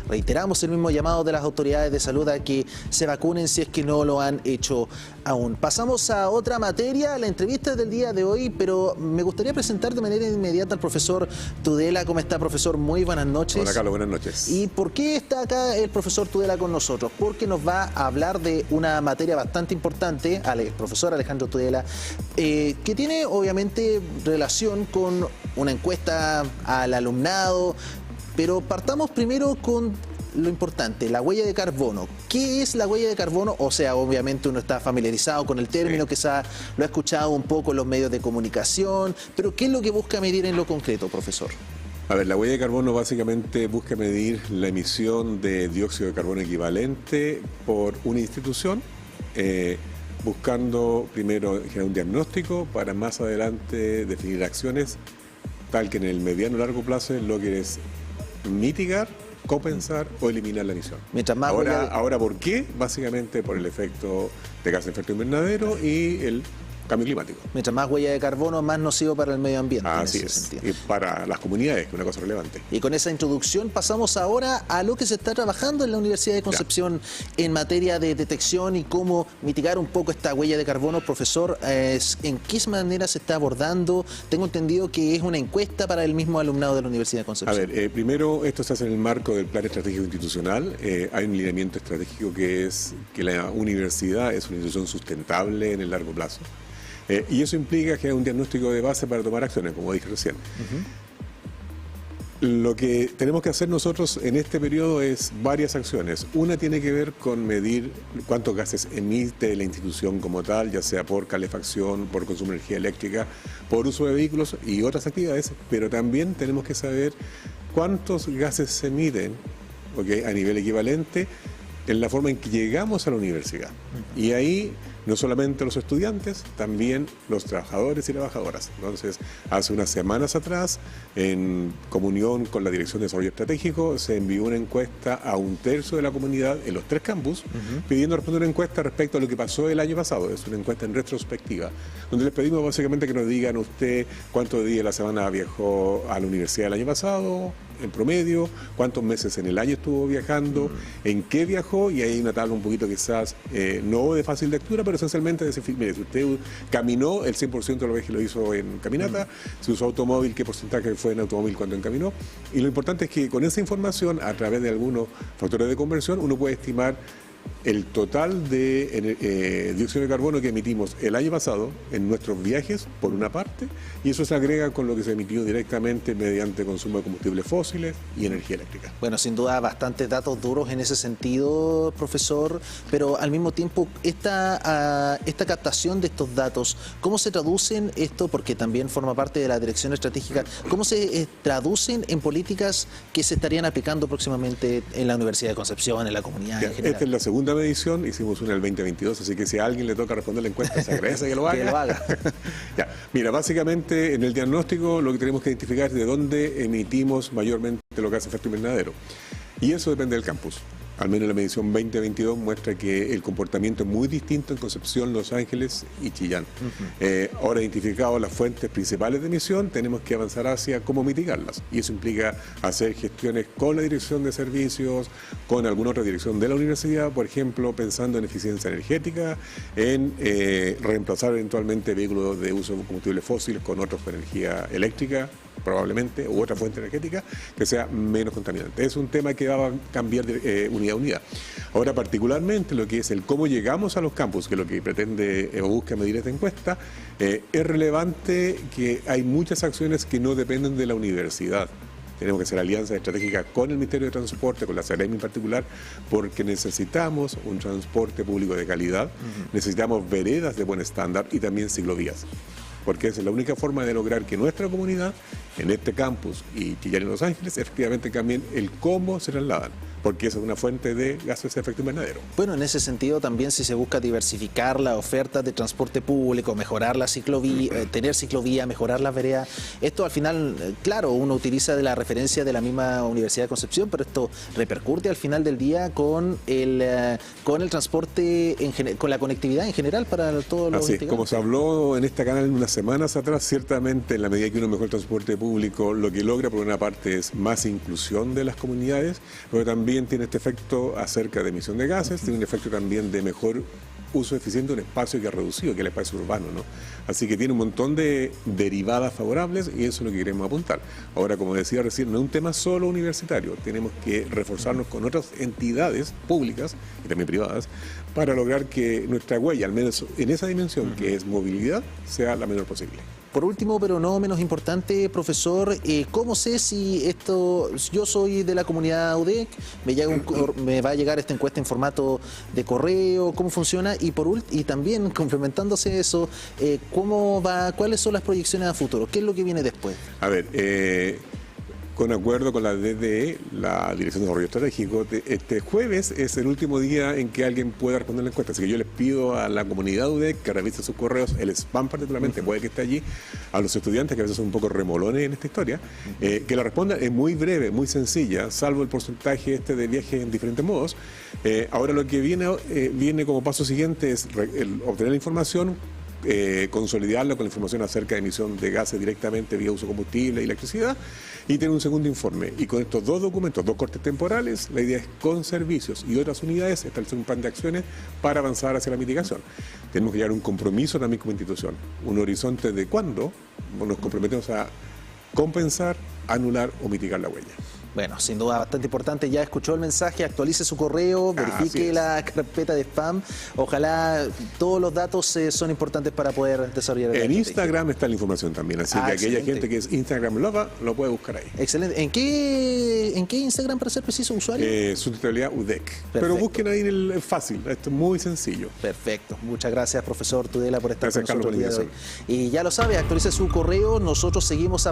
reiteramos el mismo llamado de las autoridades de salud a que se vacunen si es que no lo han hecho aún. Pasamos a otra materia, la entrevista del día de hoy, pero me gustaría presentar de manera inmediata al profesor Tudela. ¿Cómo está, profesor? Muy buenas noches. Hola, Carlos, buenas noches. ¿Y por qué está acá el profesor Tudela con nosotros? Porque nos va a hablar de una materia bastante importante, el profesor Alejandro Tudela, que tiene obviamente relación con una encuesta al alumnado, pero partamos primero con lo importante, la huella de carbono. ¿Qué es la huella de carbono? O sea, obviamente uno está familiarizado con el término, sí. quizás lo ha escuchado un poco en los medios de comunicación, pero ¿qué es lo que busca medir en lo concreto, profesor? A ver, la huella de carbono básicamente busca medir la emisión de dióxido de carbono equivalente por una institución, buscando primero generar un diagnóstico para más adelante definir acciones tal que en el mediano o largo plazo lo que es mitigar, compensar o eliminar la emisión. Mientras más ahora, ¿por qué? Básicamente por el efecto de gas de efecto invernadero y el cambio climático. Mientras más huella de carbono, más nocivo para el medio ambiente. Así es, y para las comunidades, que es una cosa relevante. Y con esa introducción pasamos ahora a lo que se está trabajando en la Universidad de Concepción en materia de detección y cómo mitigar un poco esta huella de carbono. Profesor, ¿en qué manera se está abordando? Tengo entendido que es una encuesta para el mismo alumnado de la Universidad de Concepción. A ver, primero esto se hace en el marco del Plan Estratégico Institucional. Hay un lineamiento estratégico que es que la universidad es una institución sustentable en el largo plazo. Y eso implica que hay un diagnóstico de base para tomar acciones, como dije recién. Lo que tenemos que hacer nosotros en este periodo es varias acciones. Una tiene que ver con medir cuántos gases emite la institución como tal, ya sea por calefacción, por consumo de energía eléctrica, por uso de vehículos y otras actividades, pero también tenemos que saber cuántos gases se emiten, a nivel equivalente en la forma en que llegamos a la universidad. Y ahí no solamente los estudiantes, también los trabajadores y trabajadoras. Entonces, hace unas semanas atrás, en comunión con la Dirección de Desarrollo Estratégico, se envió una encuesta a 1/3 de la comunidad en los 3 campus, pidiendo responder una encuesta respecto a lo que pasó el año pasado. Es una encuesta en retrospectiva, donde les pedimos básicamente que nos digan usted cuántos días de la semana viajó a la universidad el año pasado, en promedio, cuántos meses en el año estuvo viajando, en qué viajó, y hay una tabla un poquito quizás no de fácil lectura, pero esencialmente decir, mire, si usted caminó, el 100% de los viajes lo hizo en caminata, si usó automóvil, qué porcentaje fue en automóvil cuando encaminó, y lo importante es que con esa información, a través de algunos factores de conversión, uno puede estimar el total de dióxido de carbono que emitimos el año pasado en nuestros viajes, por una parte, y eso se agrega con lo que se emitió directamente mediante consumo de combustibles fósiles y energía eléctrica. Bueno, sin duda bastantes datos duros en ese sentido, profesor, pero al mismo tiempo esta captación de estos datos, ¿cómo se traducen esto? Porque también forma parte de la dirección estratégica, ¿cómo se traducen en políticas que se estarían aplicando próximamente en la Universidad de Concepción, en la comunidad en general? Esta es la segunda medición, hicimos una el 2022, así que si a alguien le toca responder la encuesta, se agradece que lo haga. Que lo haga. Ya. Mira, básicamente en el diagnóstico lo que tenemos que identificar es de dónde emitimos mayormente los gases de efecto invernadero. Y eso depende del campus. Al menos la medición 2022 muestra que el comportamiento es muy distinto en Concepción, Los Ángeles y Chillán. Ahora identificados las fuentes principales de emisión, tenemos que avanzar hacia cómo mitigarlas. Y eso implica hacer gestiones con la dirección de servicios, con alguna otra dirección de la universidad, por ejemplo, pensando en eficiencia energética, en reemplazar eventualmente vehículos de uso de combustibles fósiles con otros con energía eléctrica, probablemente, u otra fuente energética que sea menos contaminante. Es un tema que va a cambiar unidad a unidad. Ahora, particularmente lo que es el cómo llegamos a los campus, que es lo que pretende o busca medir esta encuesta, es relevante que hay muchas acciones que no dependen de la universidad. Tenemos que hacer alianzas estratégicas con el Ministerio de Transporte, con la Seremi en particular, porque necesitamos un transporte público de calidad, necesitamos veredas de buen estándar y también ciclovías. Porque esa es la única forma de lograr que nuestra comunidad, en este campus y Chillán y Los Ángeles, efectivamente cambien el cómo se trasladan, porque esa es una fuente de gases de efecto invernadero. Bueno, en ese sentido también si se busca diversificar la oferta de transporte público, mejorar la ciclovía, tener ciclovía, mejorar las veredas, esto al final, claro, uno utiliza de la referencia de la misma Universidad de Concepción, pero esto repercute al final del día con el transporte, con la conectividad en general para todos los Así es, como se habló en este canal unas semanas atrás, ciertamente en la medida que uno mejora el transporte público, lo que logra por una parte es más inclusión de las comunidades, pero también bien tiene este efecto acerca de emisión de gases, tiene un efecto también de mejor uso eficiente de un espacio que es reducido, que es el espacio urbano, ¿no? Así que tiene un montón de derivadas favorables y eso es lo que queremos apuntar. Ahora, como decía recién, no es un tema solo universitario, tenemos que reforzarnos con otras entidades públicas y también privadas para lograr que nuestra huella, al menos en esa dimensión que es movilidad, sea la menor posible. Por último, pero no menos importante, profesor, ¿cómo sé si yo soy de la comunidad UDEC, me va a llegar esta encuesta en formato de correo, cómo funciona? Y también, complementándose eso, ¿cuáles son las proyecciones a futuro? ¿Qué es lo que viene después? A ver, con acuerdo con la DDE, la Dirección de Desarrollo Estratégico, este jueves es el último día en que alguien pueda responder la encuesta. Así que yo les pido a la comunidad UDEC que revise sus correos, el spam particularmente, puede que esté allí, a los estudiantes que a veces son un poco remolones en esta historia, que la respondan. Es muy breve, muy sencilla, salvo el porcentaje de viajes en diferentes modos. Ahora lo que viene como paso siguiente es obtener la información, consolidarlo con la información acerca de emisión de gases directamente vía uso de combustible y electricidad, y tener un segundo informe. Y con estos dos documentos, dos cortes temporales, la idea es con servicios y otras unidades establecer un plan de acciones para avanzar hacia la mitigación. Tenemos que llegar a un compromiso también como institución, un horizonte de cuándo nos comprometemos a compensar, anular o mitigar la huella. Bueno, sin duda bastante importante. Ya escuchó el mensaje, actualice su correo, verifique la carpeta de spam. Ojalá todos los datos son importantes para poder desarrollar. En Instagram está la información también, así que aquella gente que es Instagram Lover lo puede buscar ahí. Excelente. ¿En qué Instagram, para ser preciso, usuario? Sustentabilidad UDEC. Perfecto. Pero busquen ahí es fácil, esto es muy sencillo. Perfecto. Muchas gracias, profesor Tudela, por estar Gracias, con nosotros Carlos, el día de hoy. Y ya lo sabe, actualice su correo. Nosotros seguimos